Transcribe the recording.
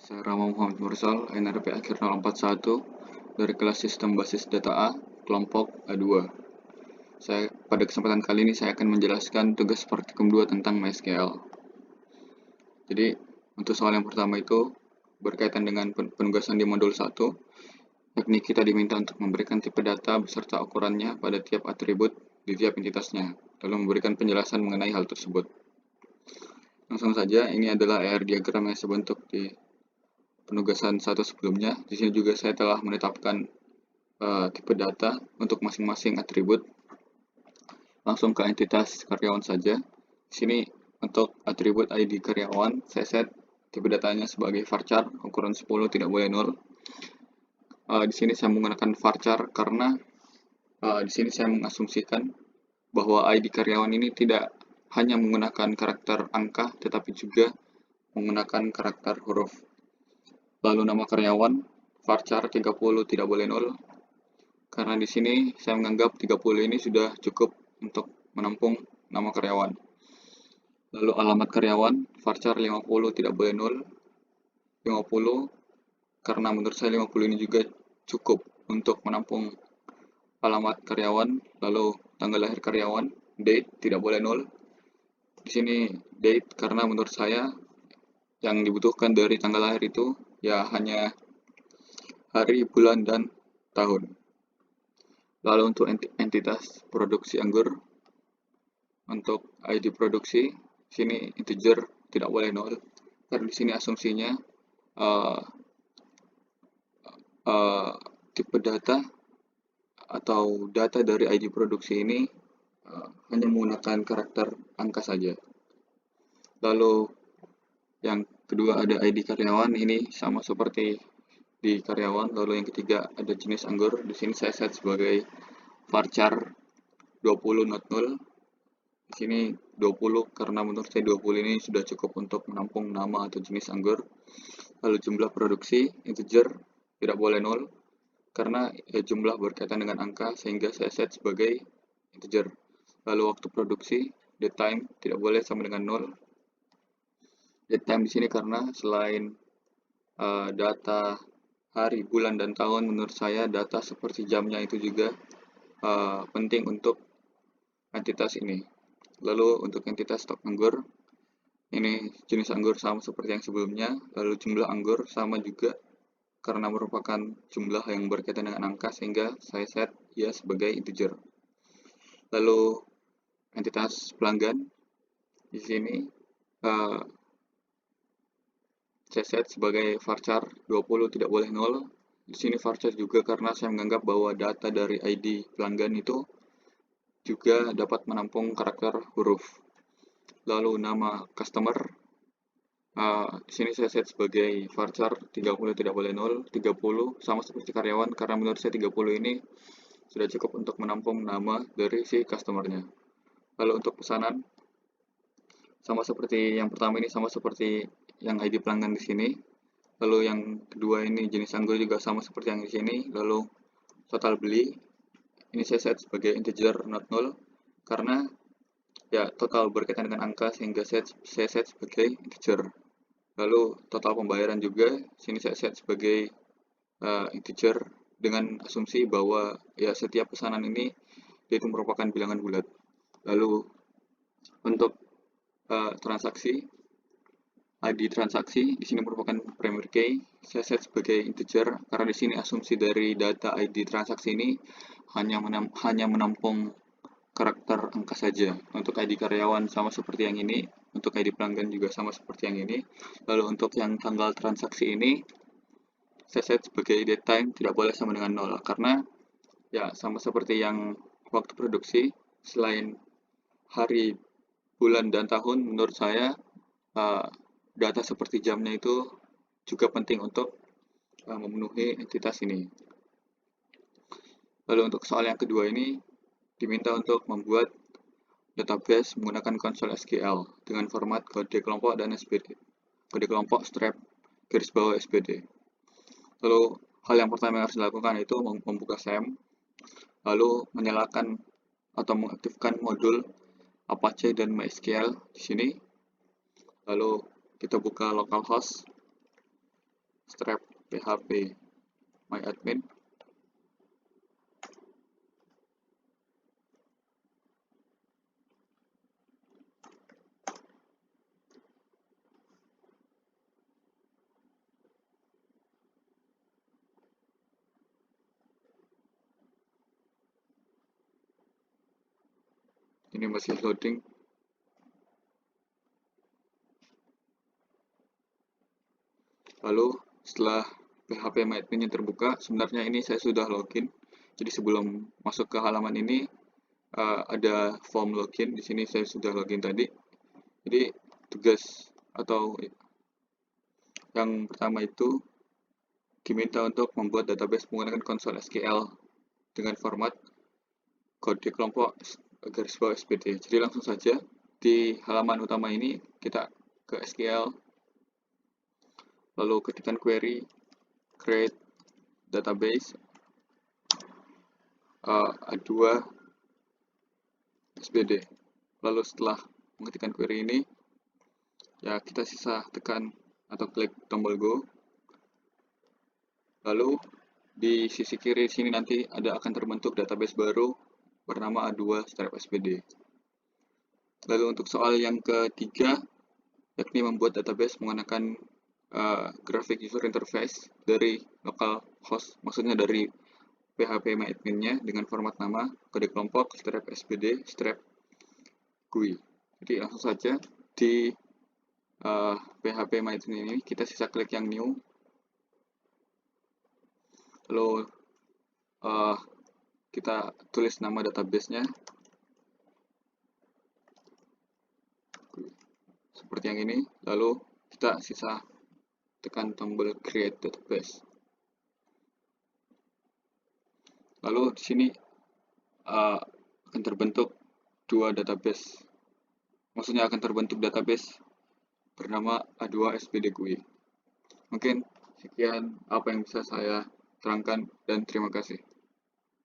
Saya Rama Muhammad Mursal, NRP akhir 041 dari kelas Sistem Basis Data A, kelompok A2. Pada kesempatan kali ini saya akan menjelaskan tugas praktikum 2 tentang MySQL. Jadi, untuk soal yang pertama itu berkaitan dengan penugasan di modul 1, yakni kita diminta untuk memberikan tipe data beserta ukurannya pada tiap atribut di tiap entitasnya, lalu memberikan penjelasan mengenai hal tersebut. Langsung saja, ini adalah ER diagram yang saya bentuk di penugasan 1 sebelumnya. Di sini juga saya telah menetapkan tipe data untuk masing-masing atribut. Langsung ke entitas karyawan saja. Di sini untuk atribut ID karyawan, saya set tipe datanya sebagai varchar, ukuran 10, tidak boleh 0. Di sini saya menggunakan varchar karena di sini saya mengasumsikan bahwa ID karyawan ini tidak hanya menggunakan karakter angka, tetapi juga menggunakan karakter huruf. Lalu nama karyawan, varchar 30, tidak boleh 0. Karena di sini saya menganggap 30 ini sudah cukup untuk menampung nama karyawan. Lalu alamat karyawan, varchar 50, tidak boleh 0. 50, karena menurut saya 50 ini juga cukup untuk menampung alamat karyawan. Lalu tanggal lahir karyawan, date, tidak boleh 0. Di sini date karena menurut saya yang dibutuhkan dari tanggal lahir itu ya hanya hari, bulan, dan tahun. Lalu untuk entitas produksi anggur, untuk ID produksi, sini integer tidak boleh 0. Karena di sini asumsinya tipe data atau data dari ID produksi ini hanya menggunakan karakter angka saja. Lalu yang kedua ada ID karyawan, ini sama seperti di karyawan. Lalu yang ketiga ada jenis anggur, di sini saya set sebagai varchar 20 not 0. Di sini 20 karena menurut saya 20 ini sudah cukup untuk menampung nama atau jenis anggur. Lalu jumlah produksi integer tidak boleh 0 karena jumlah berkaitan dengan angka, sehingga saya set sebagai integer. Lalu waktu produksi date time tidak boleh sama dengan 0. Date time di sini karena selain data hari, bulan, dan tahun, menurut saya data seperti jamnya itu juga penting untuk entitas ini. Lalu untuk entitas stok anggur, ini jenis anggur sama seperti yang sebelumnya. Lalu jumlah anggur sama juga karena merupakan jumlah yang berkaitan dengan angka, sehingga saya set ya sebagai integer. Lalu entitas pelanggan, di sini saya set sebagai varchar 20, tidak boleh 0. Di sini varchar juga karena saya menganggap bahwa data dari ID pelanggan itu juga dapat menampung karakter huruf. Lalu nama customer, di sini saya set sebagai varchar 30, tidak boleh 0. 30 sama seperti karyawan karena menurut saya 30 ini sudah cukup untuk menampung nama dari si customernya. Lalu untuk pesanan, sama seperti yang pertama ini, sama seperti yang ID pelanggan di sini. Lalu yang kedua ini jenis anggur juga sama seperti yang di sini. Lalu total beli, ini saya set sebagai integer not 0 karena ya total berkaitan dengan angka, sehingga saya set sebagai integer. Lalu total pembayaran juga, sini saya set sebagai integer dengan asumsi bahwa ya setiap pesanan ini itu merupakan bilangan bulat. Lalu untuk transaksi, ID transaksi di sini merupakan primary key, saya set sebagai integer karena di sini asumsi dari data ID transaksi ini hanya menampung karakter angka saja. Untuk ID karyawan sama seperti yang ini, untuk ID pelanggan juga sama seperti yang ini. Lalu untuk yang tanggal transaksi ini saya set sebagai date time, tidak boleh sama dengan 0 karena ya sama seperti yang waktu produksi, selain hari, bulan, dan tahun, menurut saya data seperti jamnya itu juga penting untuk memenuhi entitas ini. Lalu untuk soal yang kedua ini diminta untuk membuat database menggunakan konsol SQL dengan format kode kelompok dan SPD. Kode kelompok strap garis bawah SPD. Lalu hal yang pertama yang harus dilakukan itu membuka SAM, lalu menyalakan atau mengaktifkan modul Apache dan MySQL di sini. Lalu kita buka localhost. strap php myadmin. Ini masih loading. Lalu setelah PHP MyAdmin yang terbuka, sebenarnya ini saya sudah login. Jadi sebelum masuk ke halaman ini ada form login. Di sini saya sudah login tadi. Jadi tugas atau yang pertama itu diminta untuk membuat database menggunakan konsol SQL dengan format kode kelompok garis bawah SPD. Jadi langsung saja di halaman utama ini kita ke SQL, lalu ketikkan query create database A2 SPD. Lalu setelah mengetikkan query ini, ya kita sisa tekan atau klik tombol go. Lalu di sisi kiri sini nanti akan terbentuk database baru bernama A2-SPD. Lalu untuk soal yang ketiga, yakni membuat database menggunakan graphic user interface dari localhost, maksudnya dari PHP MyAdmin-nya dengan format nama, kode kelompok, strap SPD, strap GUI. Jadi langsung saja di PHP MyAdmin ini kita sisa klik yang new. Lalu kita tulis nama database-nya seperti yang ini. Lalu kita sisa tekan tombol create database. Lalu di sini akan terbentuk dua database. Maksudnya akan terbentuk database bernama A2-SPD GUI. Mungkin sekian apa yang bisa saya terangkan dan terima kasih.